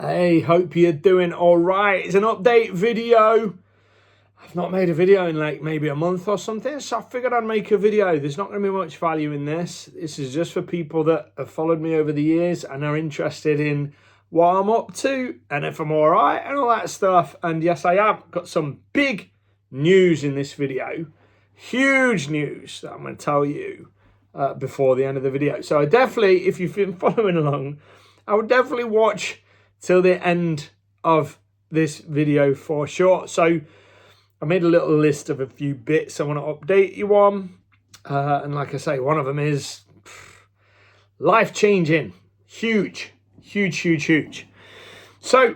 Hey, hope you're doing all right. It's an update video. I've not made a video in like maybe a month or something, so I figured I'd make a video. There's not going to be much value in this. This is just for people that have followed me over the years and are interested in what I'm up to and if I'm all right and all that stuff. And yes, I have got some big news in this video. Huge news that I'm going to tell you before the end of the video. So I definitely, if you've been following along, I would definitely watch till the end of this video for sure. So I made a little list of a few bits I want to update you on. And like I say, one of them is life-changing. Huge. So,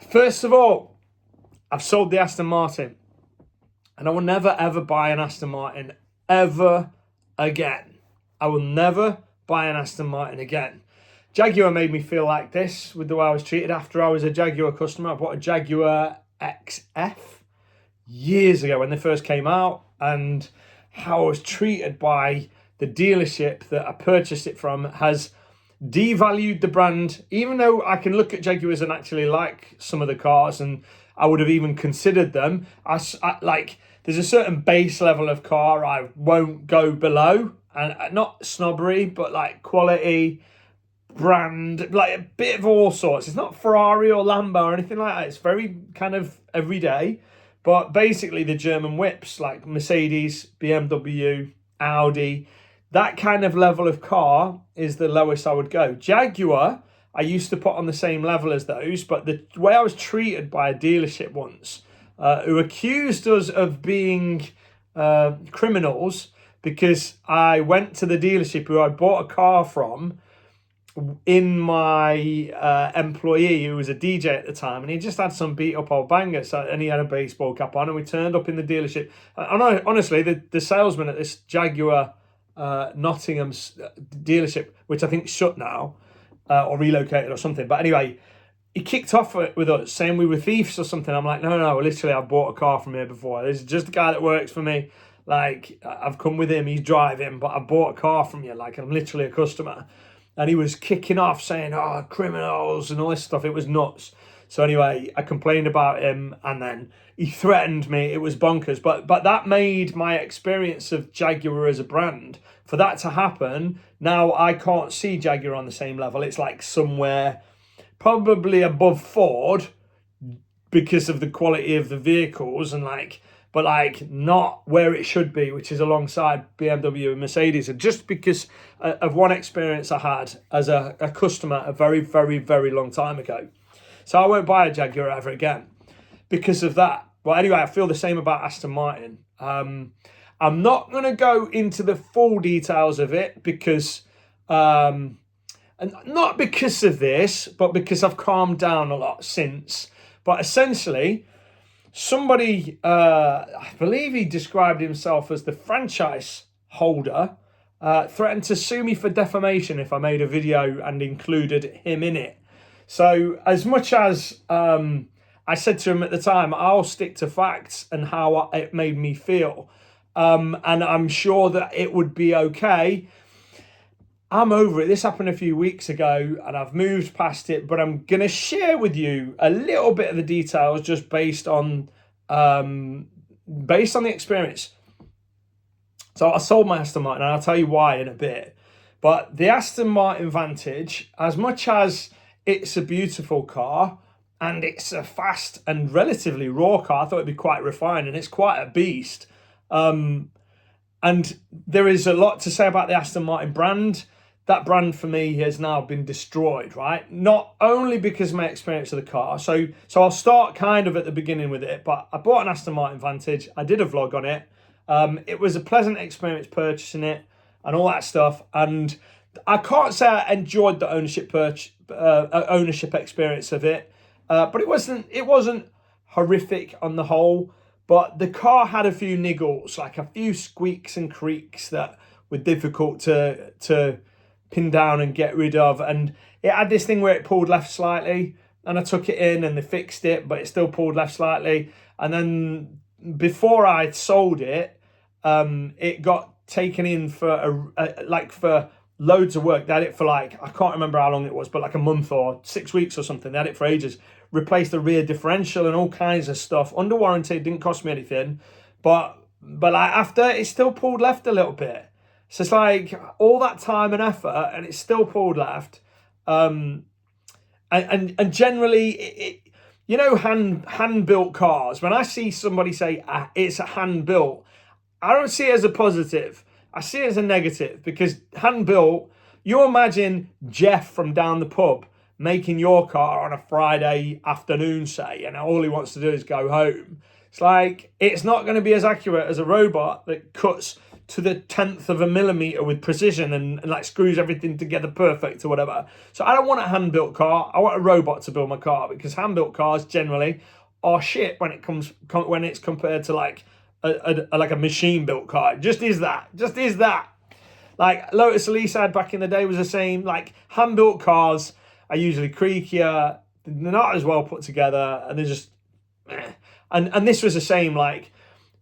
first of all, I've sold the Aston Martin. And I will never, ever buy an Aston Martin ever again. I will never buy an Aston Martin again. Jaguar made me feel like this with the way I was treated after I was a Jaguar customer. I bought a Jaguar XF years ago when they first came out, and how I was treated by the dealership that I purchased it from has devalued the brand. Even though I can look at Jaguars and actually like some of the cars, and I would have even considered them. There's a certain base level of car I won't go below, and not snobbery, but like quality, brand, like a bit of all sorts. It's not Ferrari or Lambo or anything like that. It's very kind of everyday, but basically the German whips like Mercedes, BMW, Audi, that kind of level of car is the lowest I would go. Jaguar, I used to put on the same level as those, but the way I was treated by a dealership once, who accused us of being criminals because I went to the dealership who I bought a car from in my employee, who was a DJ at the time, and he just had some beat up old banger, and he had a baseball cap on, and we turned up in the dealership. And honestly, the salesman at this Jaguar Nottingham's dealership, which I think shut now, or relocated or something, but anyway, he kicked off with us saying we were thieves or something. I'm like, no, literally, I've bought a car from here before. This is just a guy that works for me. Like, I've come with him, he's driving, but I bought a car from you. Like, I'm literally a customer. And he was kicking off saying, oh, criminals and all this stuff. It was nuts. So anyway, I complained about him, and then he threatened me. It was bonkers. But that made my experience of Jaguar as a brand, for that to happen, now I can't see Jaguar on the same level. It's like somewhere probably above Ford because of the quality of the vehicles, and but not where it should be, which is alongside BMW and Mercedes. And just because of one experience I had as a customer a very, very, very long time ago. So I won't buy a Jaguar ever again because of that. Well, anyway, I feel the same about Aston Martin. I'm not going to go into the full details of it because, and not because of this, but because I've calmed down a lot since. But essentially, somebody, I believe he described himself as the franchise holder, threatened to sue me for defamation if I made a video and included him in it. So as much as I said to him at the time, I'll stick to facts and how it made me feel, and I'm sure that it would be okay. I'm over it. This happened a few weeks ago and I've moved past it, but I'm going to share with you a little bit of the details just based on the experience. So I sold my Aston Martin, and I'll tell you why in a bit. But the Aston Martin Vantage, as much as it's a beautiful car and it's a fast and relatively raw car, I thought it'd be quite refined, and it's quite a beast. And there is a lot to say about the Aston Martin brand. That brand for me has now been destroyed, right? Not only because of my experience of the car. So I'll start kind of at the beginning with it, but I bought an Aston Martin Vantage. I did a vlog on it. It was a pleasant experience purchasing it and all that stuff. And I can't say I enjoyed the ownership experience of it, but it wasn't horrific on the whole. But the car had a few niggles, like a few squeaks and creaks that were difficult to pin down and get rid of. And it had this thing where it pulled left slightly, and I took it in and they fixed it, but it still pulled left slightly. And then before I sold it, it got taken in for loads of work. They had it for like, I can't remember how long it was, but like a month or 6 weeks or something. They had it for ages. Replaced the rear differential and all kinds of stuff. Under warranty, it didn't cost me anything. But like after, it still pulled left a little bit. So it's like all that time and effort and it's still pulled left. And generally, you know, hand-built cars, when I see somebody say it's a hand-built, I don't see it as a positive. I see it as a negative, because hand-built, you imagine Jeff from down the pub making your car on a Friday afternoon, say, and all he wants to do is go home. It's like, it's not going to be as accurate as a robot that cuts to the 10th of a millimeter with precision and like screws everything together perfect or whatever. So I don't want a hand-built car. I want a robot to build my car, because hand-built cars generally are shit when it's compared to like a machine-built car. It just is that. Like Lotus Elise I had back in the day was the same. Like hand-built cars are usually creakier, they're not as well put together, and they're just and this was the same. Like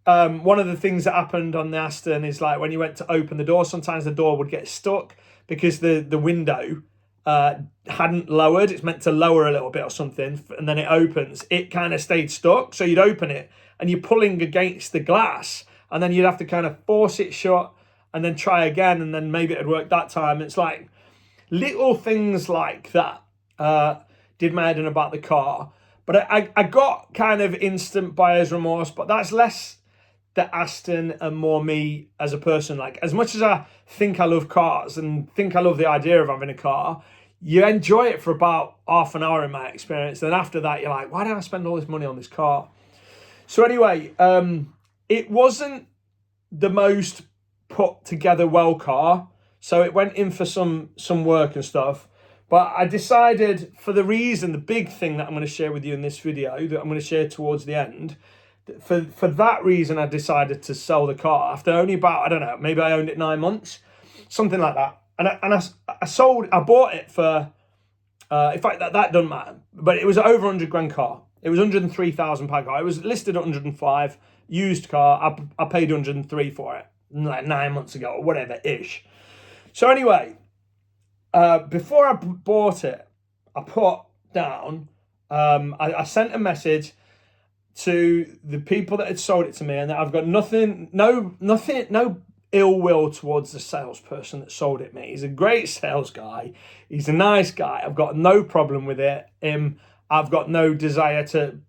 one of the things that happened on the Aston is like when you went to open the door, sometimes the door would get stuck because the window hadn't lowered. It's meant to lower a little bit or something, and then it opens. It kind of stayed stuck, so you'd open it and you're pulling against the glass, and then you'd have to kind of force it shut and then try again, and then maybe it'd work that time. It's like little things like that did my head in about the car. But I got kind of instant buyer's remorse, but that's less the Aston and more me as a person. Like, as much as I think I love cars and think I love the idea of having a car, you enjoy it for about half an hour in my experience. Then after that, you're like, why did I spend all this money on this car? So anyway, it wasn't the most put together well car. So it went in for some work and stuff. But I decided, for the big thing that I'm going to share with you in this video, that I'm going to share towards the end, for that reason, I decided to sell the car after only about, I don't know, maybe I owned it 9 months, something like that. And I bought it for, in fact, that doesn't matter, but it was an over 100 grand car. It was £103,000 car. It was listed at 105, used car. I paid 103 for it, like 9 months ago or whatever-ish. So anyway, before I bought it, I put down, I sent a message to the people that had sold it to me, and that I've got no ill will towards the salesperson that sold it me. He's a great sales guy. He's a nice guy. I've got no problem with it. I've got no desire to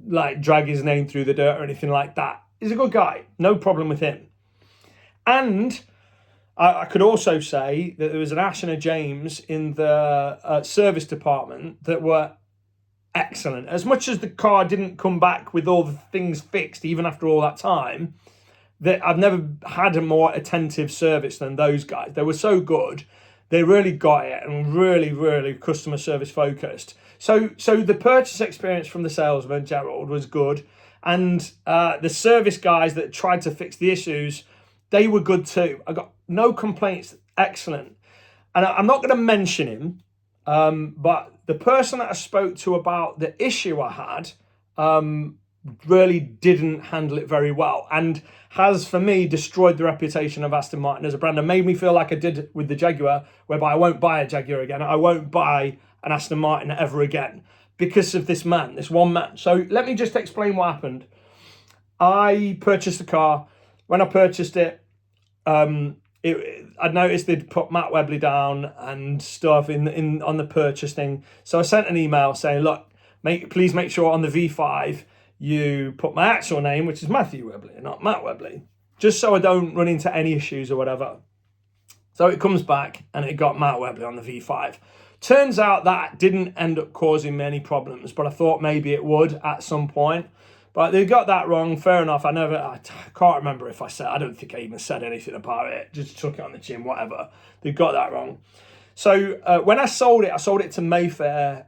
like drag his name through the dirt or anything like that. He's a good guy. No problem with him. And I could also say that there was an Ash and a James in the service department that were excellent. As much as the car didn't come back with all the things fixed, even after all that time, that I've never had a more attentive service than those guys. They were so good. They really got it, and really, really customer service focused. So the purchase experience from the salesman, Gerald, was good. And the service guys that tried to fix the issues, they were good too. I got no complaints. Excellent. And I'm not going to mention him, but the person that I spoke to about the issue I had really didn't handle it very well, and has, for me, destroyed the reputation of Aston Martin as a brand, and made me feel like I did with the Jaguar, whereby I won't buy a Jaguar again. I won't buy an Aston Martin ever again because of this one man. So let me just explain what happened. I purchased the car. When I purchased it, I'd noticed they'd put Matt Webley down and stuff in on the purchase thing. So I sent an email saying, look, please make sure on the V5 you put my actual name, which is Matthew Webley, not Matt Webley, just so I don't run into any issues or whatever. So it comes back and it got Matt Webley on the V5. Turns out that didn't end up causing me any problems, but I thought maybe it would at some point. But they got that wrong. Fair enough. I can't remember if I don't think I even said anything about it. Just took it on the chin, whatever. They got that wrong. So when I sold it to Mayfair,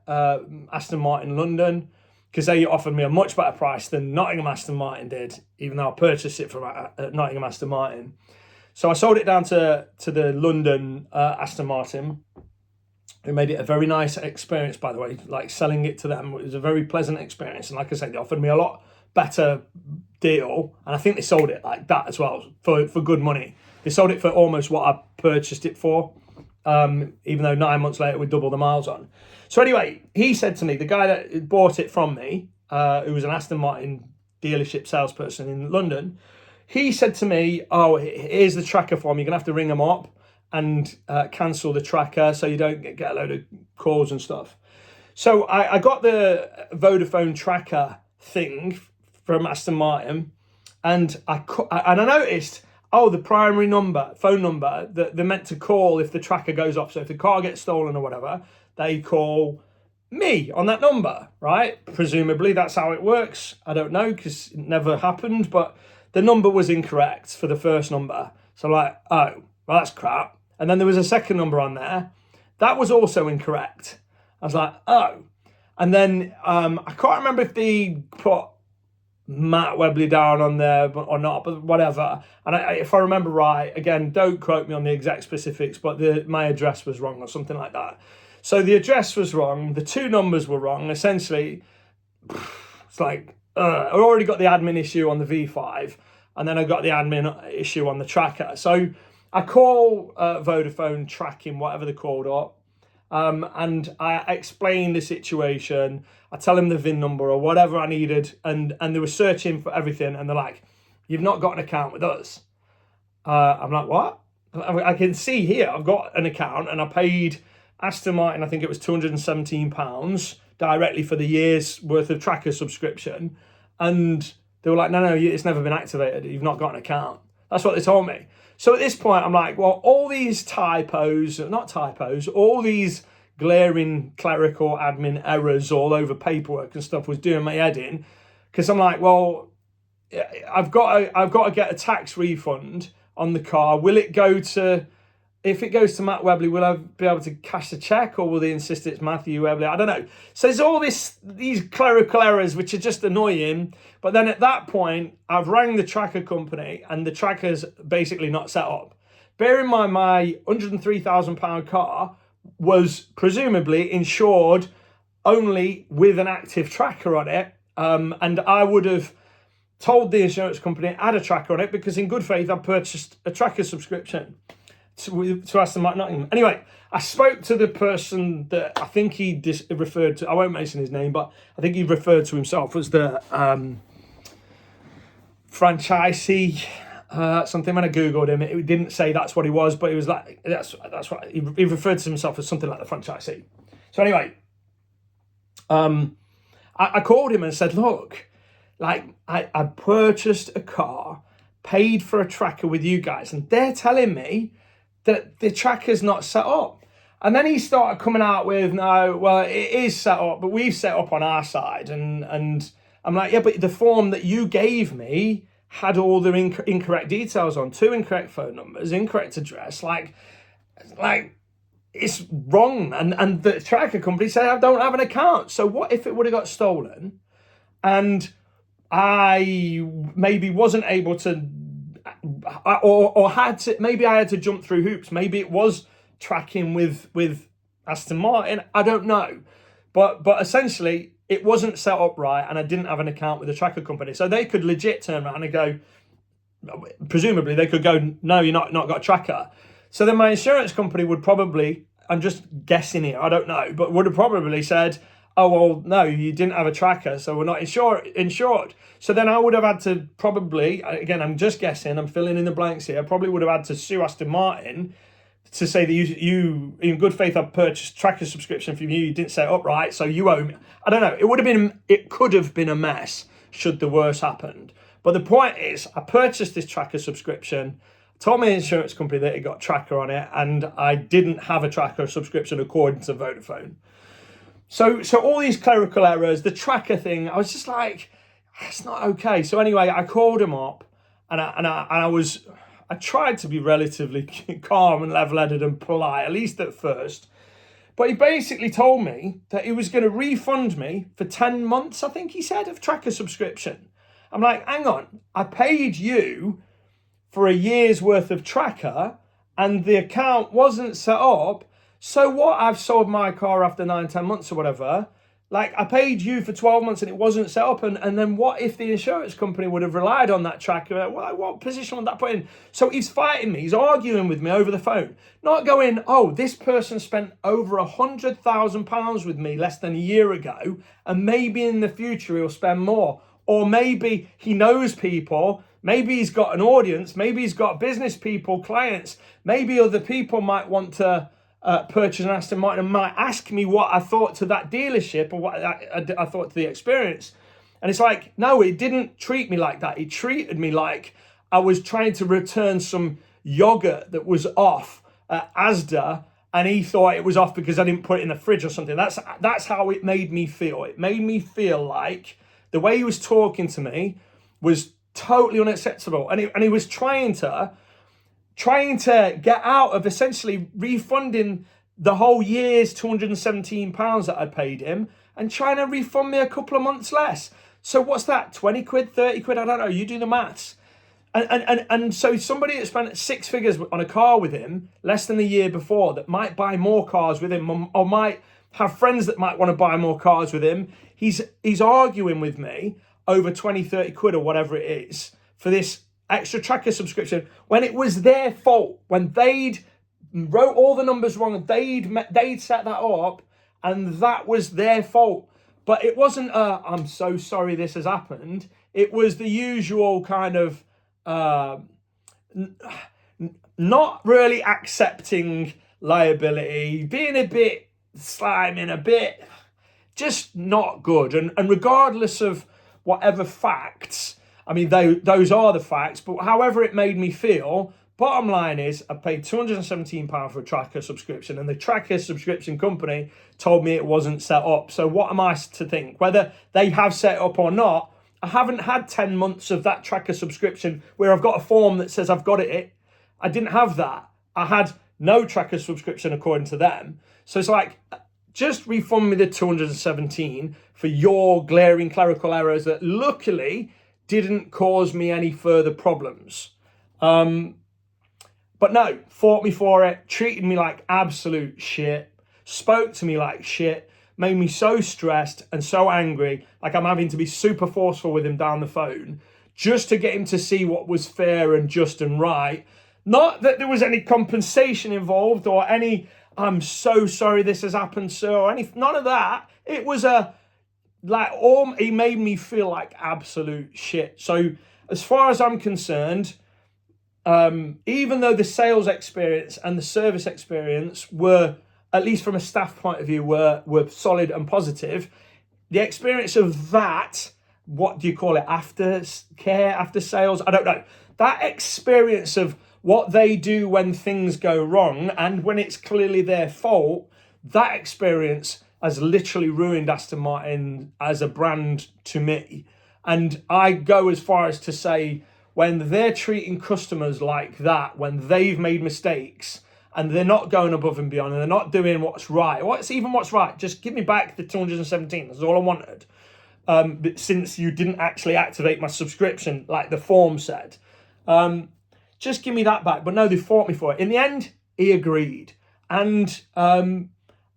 Aston Martin London, because they offered me a much better price than Nottingham Aston Martin did, even though I purchased it from Nottingham Aston Martin. So I sold it down to the London Aston Martin, who made it a very nice experience, by the way. Like, selling it to them, it was a very pleasant experience. And like I said, they offered me a lot better deal, and I think they sold it like that as well for good money. They sold it for almost what I purchased it for. even though 9 months later we double the miles on. So anyway, he said to me, the guy that bought it from me, who was an Aston Martin dealership salesperson in London, he said to me, oh, here's the tracker form. You're going to have to ring them up and cancel the tracker so you don't get a load of calls and stuff. So I got the Vodafone tracker thing from Aston Martin, and I noticed, oh, the primary phone number that they're meant to call if the tracker goes off. So if the car gets stolen or whatever, they call me on that number, right? Presumably that's how it works. I don't know, because it never happened, but the number was incorrect for the first number. So like, oh, well, that's crap. And then there was a second number on there. That was also incorrect. I was like, oh. And then I can't remember if they put Matt Webley down on there or not, but whatever. And if I remember right, again, don't quote me on the exact specifics, but my address was wrong or something like that. So the address was wrong. The two numbers were wrong. Essentially, it's like, I already got the admin issue on the V5, and then I got the admin issue on the tracker. So I call Vodafone tracking, whatever they're called up, and I explain the situation. I tell them the VIN number or whatever I needed, and they were searching for everything, and they're like, you've not got an account with us. I'm like, what? I can see here, I've got an account, and I paid Aston Martin, I think it was £217 directly for the year's worth of tracker subscription. And they were like, no, it's never been activated. You've not got an account. That's what they told me. So at this point, I'm like, well, all these all these glaring clerical admin errors all over paperwork and stuff was doing my head in. Because I'm like, well, I've got to get a tax refund on the car. Will it go to... If it goes to Matt Webley, will I be able to cash the check, or will they insist it's Matthew Webley? I don't know. So there's all these clerical errors which are just annoying. But then at that point, I've rang the tracker company, and the tracker's basically not set up. Bear in mind, my £103,000 car was presumably insured only with an active tracker on it. And I would have told the insurance company it had a tracker on it, because in good faith, I purchased a tracker subscription to Aston Martin. Anyway, I spoke to the person that I think he referred to. I won't mention his name, but I think he referred to himself as the franchisee. Something. When I googled him, it didn't say that's what he was, but it was like that's what he referred to himself as, something like the franchisee. So anyway, I called him and said, look, like I purchased a car, paid for a tracker with you guys, and they're telling me that the tracker's not set up. And then he started coming out with, no, well, it is set up, but we've set up on our side. And I'm like, yeah, but the form that you gave me had all the incorrect details on, 2 incorrect phone numbers, incorrect address, like it's wrong. And the tracker company said, I don't have an account. So what if it would have got stolen and I maybe wasn't able to, or had to, maybe I had to jump through hoops. Maybe it was tracking with Aston Martin. I don't know. But essentially, it wasn't set up right, and I didn't have an account with the tracker company. So they could legit turn around and go, presumably they could go, no, you're not got a tracker. So then my insurance company would probably, I'm just guessing here, I don't know, but would have probably said, oh, well, no, you didn't have a tracker, so we're not insured. So then I would have had to probably, again, I'm just guessing, I'm filling in the blanks here, I probably would have had to sue Aston Martin to say that you in good faith, I've purchased tracker subscription from you, you didn't set it up right, so you owe me. I don't know, it could have been a mess should the worst happened. But the point is, I purchased this tracker subscription, told my insurance company that it got tracker on it, and I didn't have a tracker subscription according to Vodafone. So all these clerical errors, the tracker thing, I was just like, it's not okay. So anyway, I called him up, and I tried to be relatively calm and level-headed and polite, at least at first. But he basically told me that he was going to refund me for 10 months, I think he said, of tracker subscription. I'm like, hang on, I paid you for a year's worth of tracker and the account wasn't set up. So what? I've sold my car after 9-10 months or whatever. Like, I paid you for 12 months and it wasn't set up. And then what if the insurance company would have relied on that tracker? What position would that put in? So he's fighting me. He's arguing with me over the phone. Not going, oh, this person spent over £100,000 with me less than a year ago, and maybe in the future he'll spend more. Or maybe he knows people. Maybe he's got an audience. Maybe he's got business people, clients. Maybe other people might want to purchase an Aston Martin and might ask me what I thought to that dealership or what I thought to the experience. And it's like, no, it didn't treat me like that. It treated me like I was trying to return some yogurt that was off at Asda, and he thought it was off because I didn't put it in the fridge or something. That's how it made me feel. It made me feel like the way he was talking to me was totally unacceptable. And he was trying to get out of essentially refunding the whole year's £217 that I paid him and trying to refund me a couple of months less. So what's that, 20 quid, 30 quid? I don't know, you do the maths. And so somebody that spent six figures on a car with him less than a year before that might buy more cars with him or might have friends that might want to buy more cars with him, he's arguing with me over 20, 30 quid or whatever it is for this extra tracker subscription when it was their fault, when they'd wrote all the numbers wrong, they'd set that up, and that was their fault. But it wasn't I'm so sorry this has happened. It was the usual kind of not really accepting liability, being a bit sliming, a bit just not good. And regardless of whatever facts, I mean, those are the facts, but however it made me feel, bottom line is I paid £217 for a tracker subscription, and the tracker subscription company told me it wasn't set up. So what am I to think? Whether they have set it up or not, I haven't had 10 months of that tracker subscription where I've got a form that says I've got it. I didn't have that. I had no tracker subscription according to them. So it's like, just refund me the 217 for your glaring clerical errors that luckily didn't cause me any further problems. But no, fought me for it, treated me like absolute shit, spoke to me like shit, made me so stressed and so angry, like I'm having to be super forceful with him down the phone just to get him to see what was fair and just and right. Not that there was any compensation involved or any, I'm so sorry this has happened, sir, or any, none of that. It was he made me feel like absolute shit. So as far as I'm concerned, even though the sales experience and the service experience were, at least from a staff point of view, were solid and positive, the experience of that, what do you call it, after care, after sales, I don't know, that experience of what they do when things go wrong and when it's clearly their fault, that experience has literally ruined Aston Martin as a brand to me. And I go as far as to say, when they're treating customers like that, when they've made mistakes and they're not going above and beyond and they're not doing what's right, what's right, just give me back the 217, that's all I wanted. But since you didn't actually activate my subscription like the form said, just give me that back. But no, they fought me for it. In the end, he agreed. And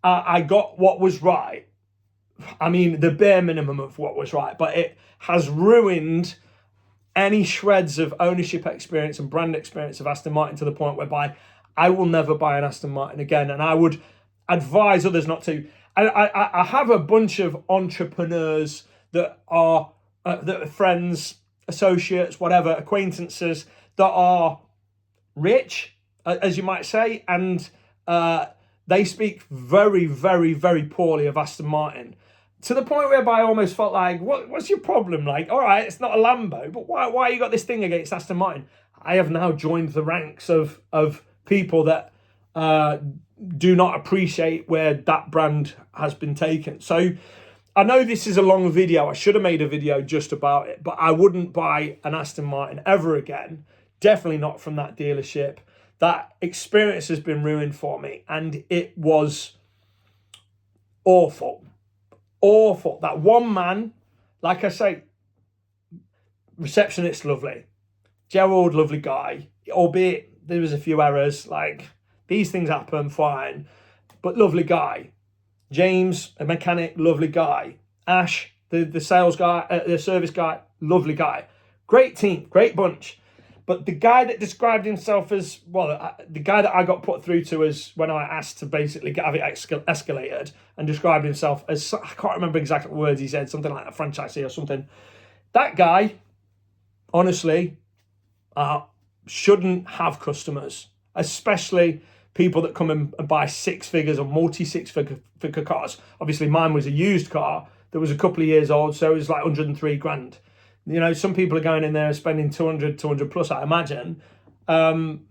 I got what was right. I mean, the bare minimum of what was right. But it has ruined any shreds of ownership experience and brand experience of Aston Martin to the point whereby I will never buy an Aston Martin again. And I would advise others not to. I have a bunch of entrepreneurs that are friends, associates, whatever, acquaintances that are rich, as you might say, and they speak very, very, very poorly of Aston Martin, to the point whereby I almost felt like, what's your problem? Like, all right, it's not a Lambo, but why you got this thing against Aston Martin? I have now joined the ranks of people that do not appreciate where that brand has been taken. So I know this is a long video. I should have made a video just about it, but I wouldn't buy an Aston Martin ever again. Definitely not from that dealership. That experience has been ruined for me, and it was awful. Awful. That one man, like I say, receptionist, lovely. Gerald, lovely guy, albeit there was a few errors, like these things happen, fine, but lovely guy. James, a mechanic, lovely guy. Ash, the sales guy, the service guy, lovely guy. Great team, great bunch. But the guy that described himself as, well, the guy that I got put through to as when I asked to basically have it escalated, and described himself as, I can't remember exactly what words he said, something like a franchisee or something. That guy, honestly, shouldn't have customers, especially people that come and buy six figures or multi-six figure cars. Obviously, mine was a used car that was a couple of years old, so it was like 103 grand. You know, some people are going in there and spending 200 plus, I imagine. And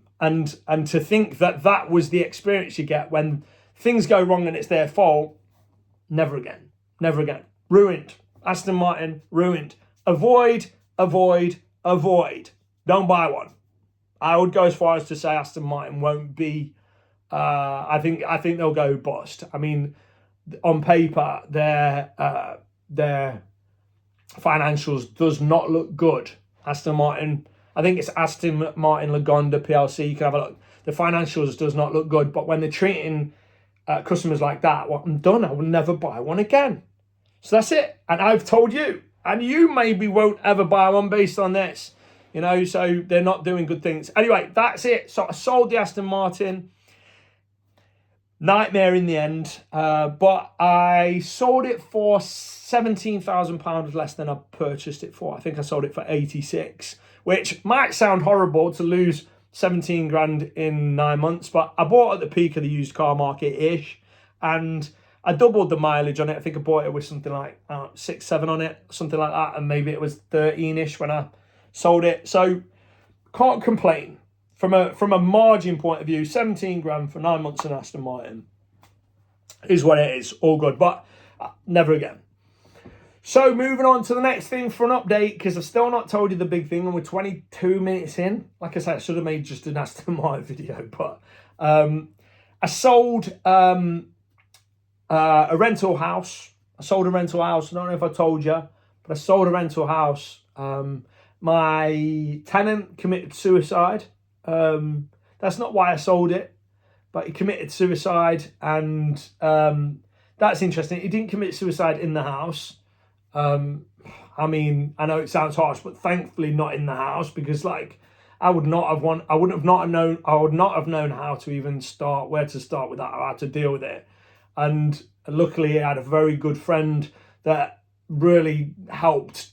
to think that that was the experience you get when things go wrong and it's their fault, never again. Never again. Ruined. Aston Martin, ruined. Avoid. Don't buy one. I would go as far as to say Aston Martin won't be. I think they'll go bust. I mean, on paper, their financials does not look good. Aston Martin, I think it's Aston Martin Lagonda PLC. You can have a look. The financials does not look good, but when they're treating customers like that, well, I'm done. I will never buy one again. So that's it. And I've told you, and you maybe won't ever buy one based on this. You know, so they're not doing good things. Anyway, that's it. So I sold the Aston Martin. Nightmare in the end. But I sold it for £17,000 less than I purchased it for. I think I sold it for 86, which might sound horrible to lose 17 grand in 9 months, but I bought at the peak of the used car market-ish, and I doubled the mileage on it. I think I bought it with something like 6, 7 on it, something like that, and maybe it was 13-ish when I sold it. So can't complain. From a margin point of view, 17 grand for 9 months in Aston Martin is what it is. All good, but never again. So moving on to the next thing for an update, because I've still not told you the big thing, and we're 22 minutes in. Like I said, I should have made just an Aston Martin video, but I sold a rental house. I sold a rental house. I don't know if I told you, but I sold a rental house. My tenant committed suicide. That's not why I sold it, but he committed suicide, and that's interesting. He didn't commit suicide in the house. I mean, I know it sounds harsh, but thankfully not in the house, because like I would not have known how to even start, where to start with that, or how to deal with it. And luckily I had a very good friend that really helped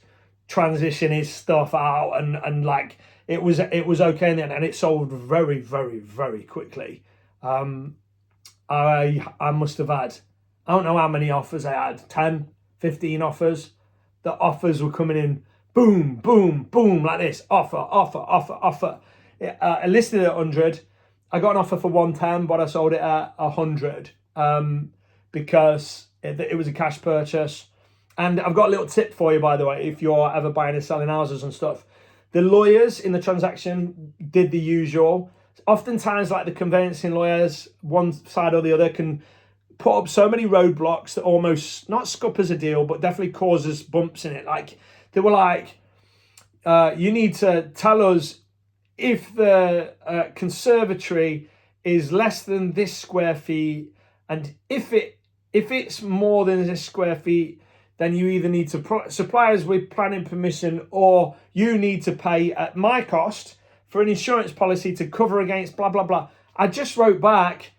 transition his stuff out, and like it was okay in the end, and it sold very, very, very quickly. I must have had, I don't know how many offers I had, 10, 15 offers. The offers were coming in, boom, boom, boom, like this, offer. I listed it at 100. I got an offer for 110, but I sold it at 100 because it was a cash purchase. And I've got a little tip for you, by the way, if you're ever buying and selling houses and stuff. The lawyers in the transaction did the usual. Oftentimes, like the conveyancing lawyers, one side or the other, can put up so many roadblocks that almost not scuppers a deal, but definitely causes bumps in it. Like they were like, you need to tell us if the conservatory is less than this square feet, and if it's more than this square feet, then you either need to supply us with planning permission, or you need to pay at my cost for an insurance policy to cover against blah, blah, blah. I just wrote back,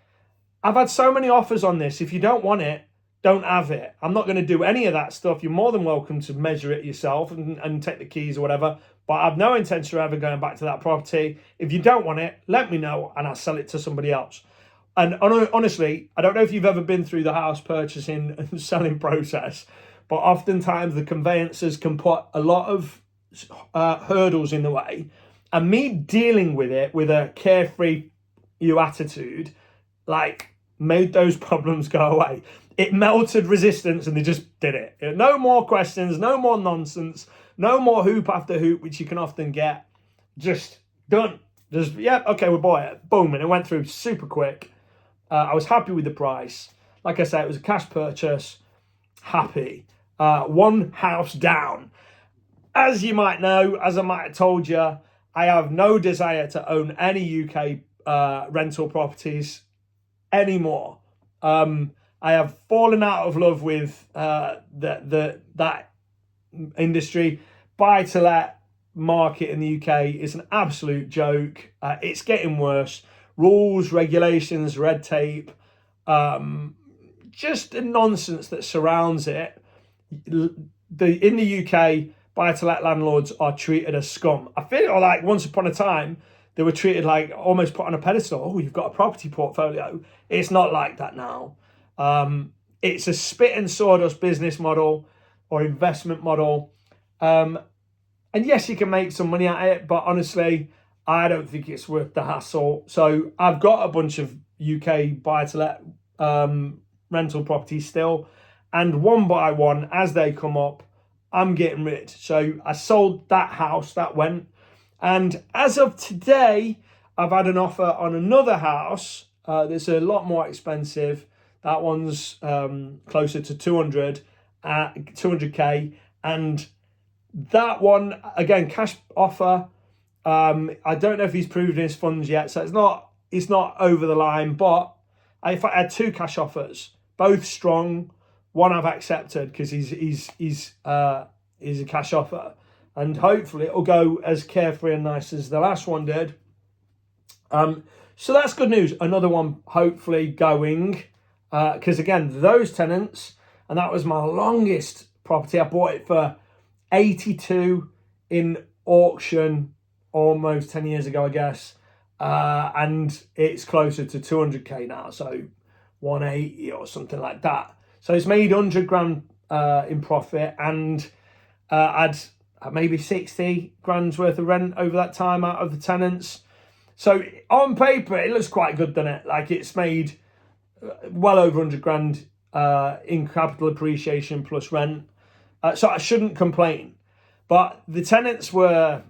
I've had so many offers on this. If you don't want it, don't have it. I'm not going to do any of that stuff. You're more than welcome to measure it yourself and take the keys or whatever. But I have no intention of ever going back to that property. If you don't want it, let me know and I'll sell it to somebody else. And honestly, I don't know if you've ever been through the house purchasing and selling process, but oftentimes the conveyancers can put a lot of hurdles in the way. And me dealing with it with a carefree attitude, like, made those problems go away. It melted resistance and they just did it. No more questions, no more nonsense, no more hoop after hoop, which you can often get. Just done. Just, yeah, okay, we bought it. Boom, and it went through super quick. I was happy with the price. Like I said, it was a cash purchase. Happy. One house down. As you might know, as I might have told you, I have no desire to own any UK rental properties anymore. I have fallen out of love with that industry. Buy to let market in the UK is an absolute joke. It's getting worse. Rules, regulations, red tape, just the nonsense that surrounds it. In the UK, buy to let landlords are treated as scum. I feel like once upon a time they were treated like almost put on a pedestal. Oh, you've got a property portfolio. It's not like that now. It's a spit and sawdust business model or investment model. And yes, you can make some money at it, but honestly, I don't think it's worth the hassle. So I've got a bunch of UK buy-to-let rental properties still, and one by one, as they come up, I'm getting rid. So I sold that house, that went. And as of today, I've had an offer on another house that's a lot more expensive. That one's closer to 200k, and that one, again, cash offer. I don't know if he's proved his funds yet, so it's not over the line. But if I had two cash offers, both strong, one I've accepted because he's a cash offer, and hopefully it'll go as carefree and nice as the last one did. So that's good news. Another one hopefully going, because again, those tenants, and that was my longest property. I bought it for 82 in auction almost 10 years ago, I guess. And it's closer to 200k now, so 180 or something like that. So it's made 100 grand in profit, and I'd maybe 60 grand's worth of rent over that time out of the tenants. So on paper, it looks quite good, doesn't it? Like it's made well over 100 grand in capital appreciation plus rent. So I shouldn't complain. But the tenants were,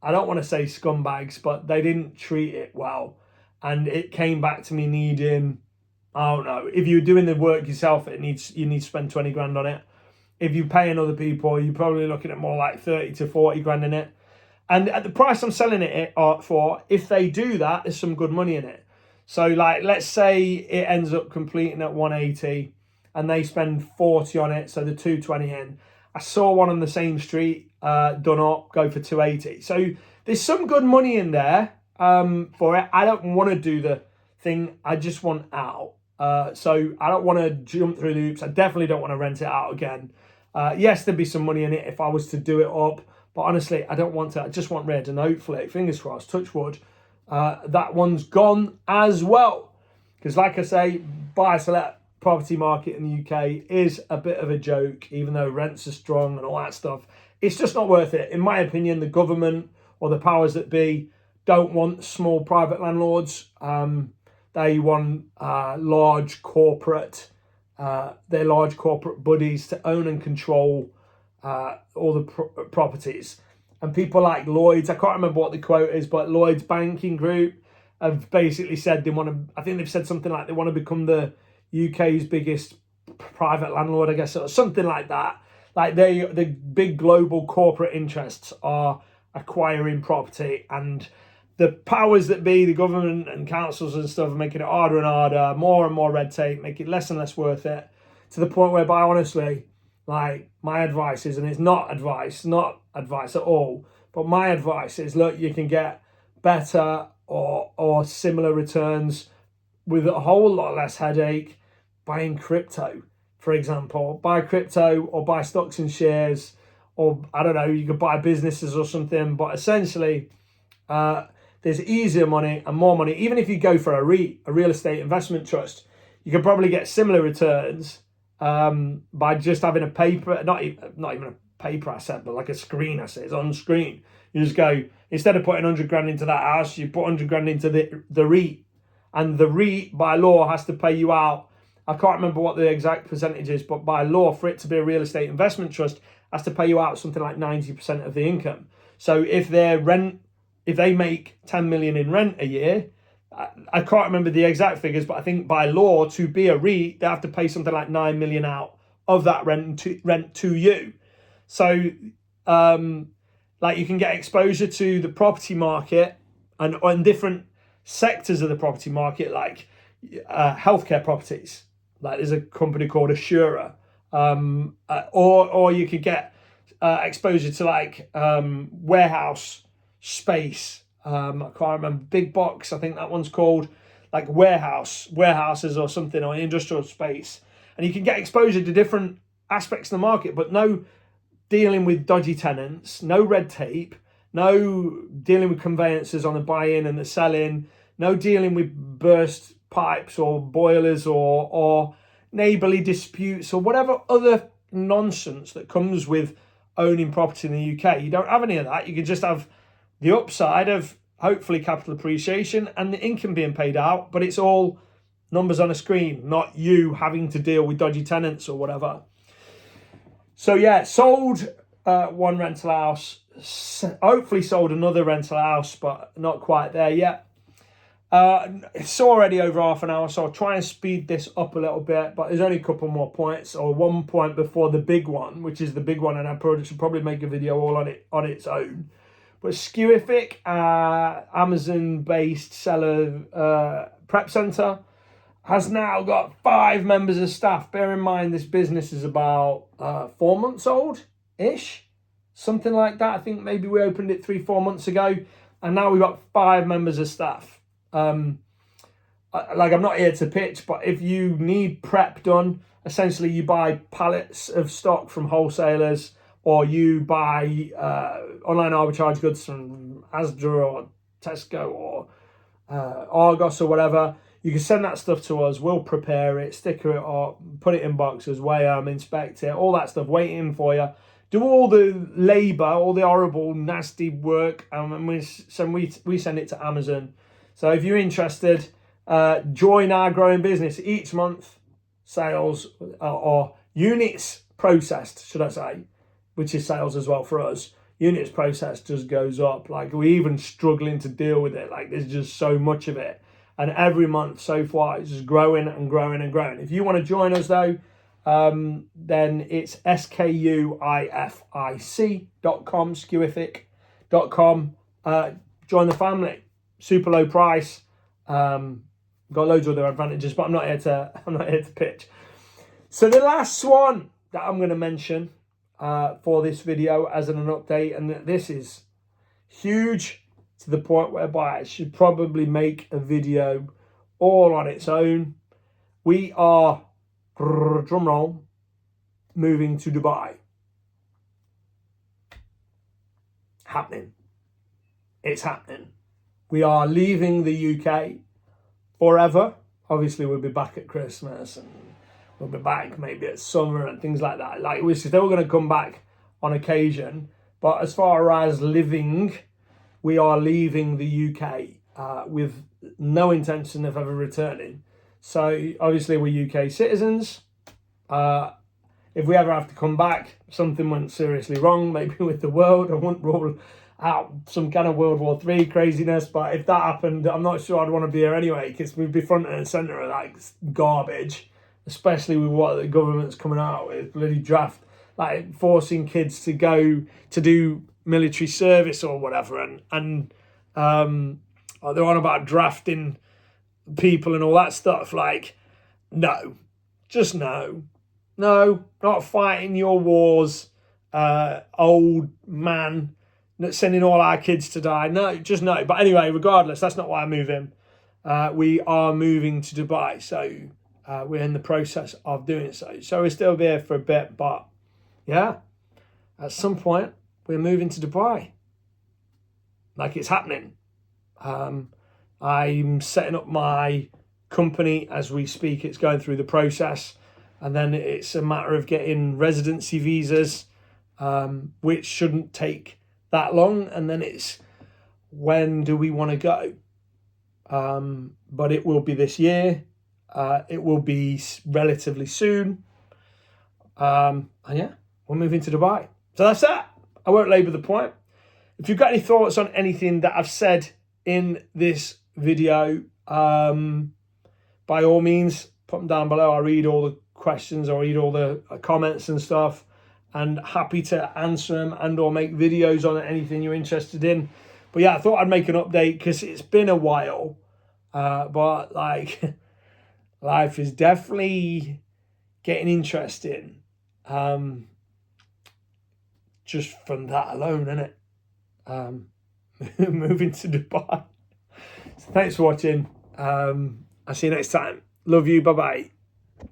I don't want to say scumbags, but they didn't treat it well. And it came back to me needing, I don't know, if you're doing the work yourself, you need to spend 20 grand on it. If you're paying other people, you're probably looking at more like 30 to 40 grand in it. And at the price I'm selling it for, if they do that, there's some good money in it. So like, let's say it ends up completing at 180 and they spend 40 on it, so the 220 in. I saw one on the same street done up, go for 280. So there's some good money in there for it. I don't want to do the thing. I just want out. So I don't want to jump through the hoops. I definitely don't want to rent it out again. Yes, there'd be some money in it if I was to do it up. But honestly, I don't want to. I just want rid. And hopefully, fingers crossed, touch wood, that one's gone as well. Because like I say, buy-to-let property market in the UK is a bit of a joke, even though rents are strong and all that stuff. It's just not worth it. In my opinion, the government or the powers that be don't want small private landlords. They want large corporate, their large corporate buddies to own and control all the properties. And people like Lloyd's, I can't remember what the quote is, but Lloyd's Banking Group have basically said they want to, I think they've said something like they want to become the UK's biggest private landlord, I guess, or something like that. Like the big global corporate interests are acquiring property, and the powers that be, the government and councils and stuff, are making it harder and harder, more and more red tape, make it less and less worth it, to the point whereby, honestly, like my advice is, and it's not advice at all, but my advice is, look, you can get better or similar returns with a whole lot less headache buying crypto, for example. Buy crypto or buy stocks and shares, or I don't know, you could buy businesses or something, but essentially there's easier money and more money. Even if you go for a REIT, a real estate investment trust, you can probably get similar returns by just having a paper, not even a paper asset, but like a screen asset. It's on screen. You just go, instead of putting 100 grand into that house, you put 100 grand into the REIT. And the REIT, by law, has to pay you out. I can't remember what the exact percentage is, but by law, for it to be a real estate investment trust, has to pay you out something like 90% of the income. So if they make 10 million in rent a year, I can't remember the exact figures, but I think by law, to be a REIT, they have to pay something like 9 million out of that rent to you. So, like, you can get exposure to the property market and different sectors of the property market, like healthcare properties. Like there's a company called Assura, or you could get exposure to like warehouse space. I can't remember, big box, I think that one's called, like warehouses or something, or industrial space, and you can get exposure to different aspects of the market, but no dealing with dodgy tenants, no red tape, no dealing with conveyances on the buy-in and the sell-in, no dealing with burst pipes or boilers or neighbourly disputes or whatever other nonsense that comes with owning property in the UK. You don't have any of that. You can just have the upside of hopefully capital appreciation and the income being paid out, but it's all numbers on a screen, not you having to deal with dodgy tenants or whatever. So yeah, sold one rental house, hopefully sold another rental house, but not quite there yet. It's already over half an hour, so I'll try and speed this up a little bit, but there's only a couple more points, or one point before the big one, which is the big one, and I should probably make a video all on its own. But Skewific, Amazon-based seller prep centre, has now got 5 members of staff. Bear in mind, this business is about 4 months old-ish, something like that. I think maybe we opened it 3-4 months ago, and now we've got 5 members of staff. I'm not here to pitch, but if you need prep done, essentially you buy pallets of stock from wholesalers, or you buy online arbitrage goods from Asda or Tesco or Argos or whatever. You can send that stuff to us. We'll prepare it, sticker it up, put it in boxes, weigh them, inspect it, all that stuff, waiting for you. Do all the labour, all the horrible, nasty work, and we send it to Amazon. So if you're interested, join our growing business. Each month, sales or units processed, should I say, which is sales as well for us, units processed just goes up. Like, we're even struggling to deal with it. Like, there's just so much of it. And every month so far, it's just growing and growing and growing. If you want to join us, though, then it's skuific.com, skuific.com. Join the family. Super low price. Got loads of other advantages, but I'm not here to pitch. So the last one that I'm going to mention for this video as an update, and this is huge to the point whereby I should probably make a video all on its own. We are, drumroll, moving to Dubai. Happening. It's happening. We are leaving the UK forever. Obviously, we'll be back at Christmas, and we'll be back maybe at summer and things like that. Like, we're still going to come back on occasion. But as far as living, we are leaving the UK with no intention of ever returning. So obviously we're UK citizens. If we ever have to come back, something went seriously wrong, maybe with the world, I wouldn't rule out some kind of World War III craziness. But if that happened, I'm not sure I'd want to be here anyway, because we'd be front and centre of like garbage, especially with what the government's coming out with, bloody draft, like forcing kids to go to do military service or whatever, and they're on about drafting people and all that stuff. Like, no, just no, not fighting your wars, old man, not sending all our kids to die. No, just no. But anyway, regardless, that's not why I'm moving. We are moving to Dubai, so we're in the process of doing so. So we'll still be here for a bit, but yeah, at some point we're moving to Dubai. Like, it's happening. I'm setting up my company as we speak. It's going through the process, and then it's a matter of getting residency visas, which shouldn't take that long. And then it's, when do we want to go? But it will be this year. It will be relatively soon. And yeah, we're moving to Dubai. So that's that. I won't labour the point. If you've got any thoughts on anything that I've said in this video, by all means, put them down below. I read all the questions, I read all the comments and stuff, and happy to answer them and or make videos on anything you're interested in. But yeah, I thought I'd make an update because it's been a while. But like, life is definitely getting interesting. Just from that alone, isn't it? Moving to Dubai. So thanks for watching. I'll see you next time. Love you. Bye bye.